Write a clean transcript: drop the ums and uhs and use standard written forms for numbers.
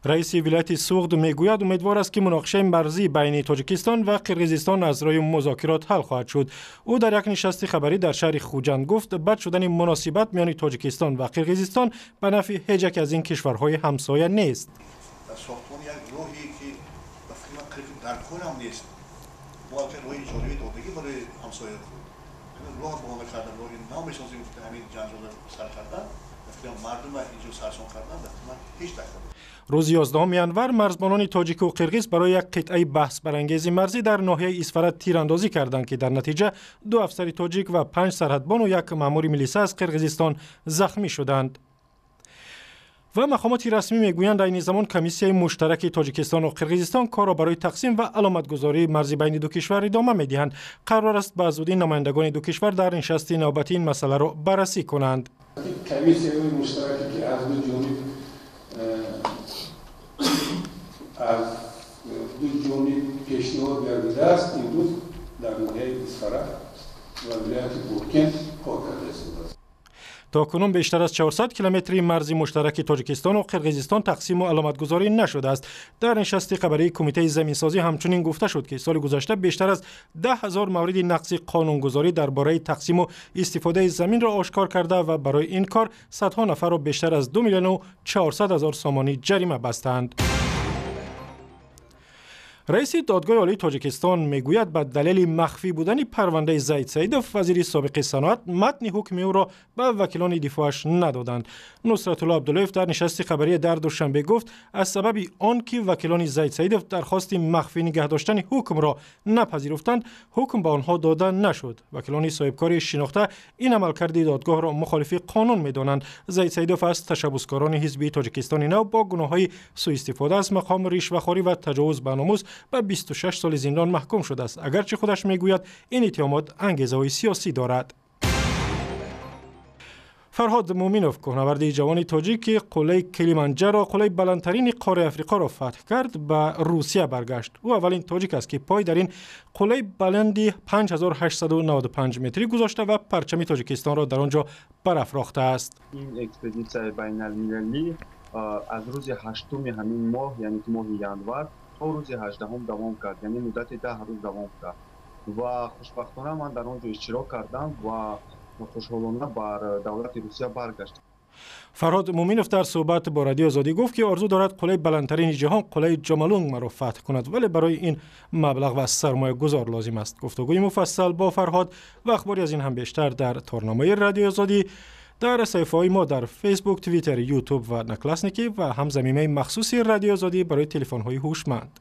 رئیس ولایت سوغد میگوید امیدوار است که مناقشه مرزی بین تاجیکستان و قرقیزستان از راه مذاکرات حل خواهد شد. او در یک نشست خبری در شهر خوجند گفت بد شدن مناسبت میان تاجیکستان و قرقیزستان به نفع هیچ یک از این کشورهای همسایه نیست. ساختمان یک راهی که وقتی من در کنم نیست. ما راه جالبی دادگی برای همسایه خود. راه بهانه کردن راهی نمی‌شناسیم که همین جنجال سر کردن. مردم اینجا سرسان کردن من هیچ دخل. روز 11 ینور مرزبانان تاجیک و قرقیز برای یک قطعه بحث برانگیز مرزی در ناحیه اسفرت تیراندازی کردند که در نتیجه 2 افسر تاجیک و 5 سرحدبان و 1 مأمور میلیسا از قرقیزستان زخمی شدند. و مقامات رسمی میگویند در این زمان کمیسیون مشترک تاجیکستان و قرقیزستان کار را برای تقسیم و علامتگذاری مرزی بین دو کشور ادامه میدهند. قرار است به زودی نمایندگان دو کشور در نشست نوبتی این مسئله را بررسی کنند. کمیسیون مشترکی که از دو جانب پیشنهاد گردیده است امروز در ناحیه اسفرت و ولایت بورکن کار کرده است. تا کنون بیشتر از 400 کیلومتری مرزی مشترک تاجیکستان و قرقیزستان تقسیم و علامتگذاری نشده است. در نشست خبری کمیته زمینسازی همچنین گفته شد که سال گذشته بیشتر از 10,000 مورد نقض قانونگذاری درباره تقسیم و استفاده زمین را آشکار کرده و برای این کار صدها نفر را بیشتر از 2,400,000 سامانی جریمه بستند. رئیس دادگاه عالی تاجیکستان میگوید به دلیل مخفی بودن پرونده زید سیدوف وزیر سابق صنعت متن حکم او را به وکیلان دفاعش ندادند. نصرت الله عبداللهیف در نشست خبری در دوشنبه گفت از سبب آنکه وکیلان زید سیدوف درخواست مخفی نگه داشتن حکم را نپذیرفتند حکم به آنها داده نشد. وکیلان صاحبکار شناخته این عملکرد دادگاه را مخالف قانون میدانند. زید سیدوف از تشبسکاران حزبی تاجیکستان نو با گناه‌های سوء استفاده از مقام رشوه‌خواری و تجاوز به ناموس به 26 سال زندان محکوم شده است، اگرچه خودش میگوید این اتهامات انگیزه‌های سیاسی دارد. فرهاد مومینوف کوهنورد جوان تاجیک که قله کلیمانجارو قله بلندترین قاره افریقا را فتح کرد به روسیه برگشت. او اولین تاجیک است که پای در این قله بلندی 5895 متری گذاشته و پرچم تاجیکستان را در آنجا برافراخته است. این اکسپدیسیون بین‌المللی از روز 8 همین ماه یعنی ماه ینور تا روز 18 دوام کرد، یعنی مدت 10 روز دوام کرد و خوشبختانه من در آنجا اشتراک کردم و خوشحالانه بر دولت روسیه برگشتم. فرهاد مومینوف در صحبت با رادیو آزادی گفت که آرزو دارد قله بلندترین جهان قله جمالونگ را فتح کند، ولی برای این مبلغ و سرمایه گذار لازم است. گفتگوی مفصل با فرهاد و اخباری از این هم بیشتر در تارنامه رادیو آزادی در صفحه‌های ما در فیسبوک، توییتر، یوتیوب و نکلاسنیکی و همزمینه مخصوصی رادیو آزادی برای تلفن‌های هوشمند.